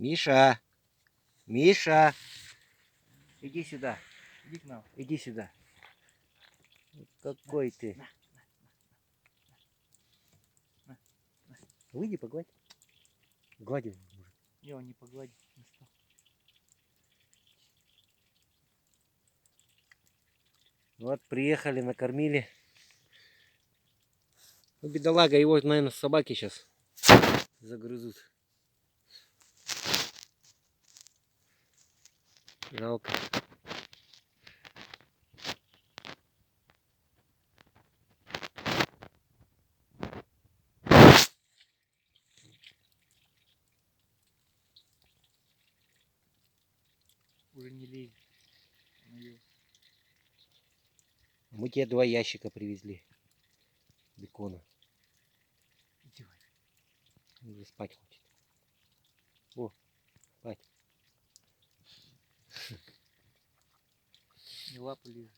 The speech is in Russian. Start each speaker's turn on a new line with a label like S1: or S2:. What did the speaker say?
S1: Миша! Миша! Иди сюда.
S2: Иди к нам.
S1: Иди сюда. Какой ты. Выйди, погладь. Гладь его, может.
S2: Не, он не погладит. Не стал.
S1: Вот, приехали, накормили. Ну, бедолага, его, наверное, собаки сейчас загрызут. Жалко.
S2: Уже не лезет.
S1: Мы тебе 2 ящика привезли бекона.
S2: Иди,
S1: Он уже спать хочет. О, спать.
S2: не лапы лезет.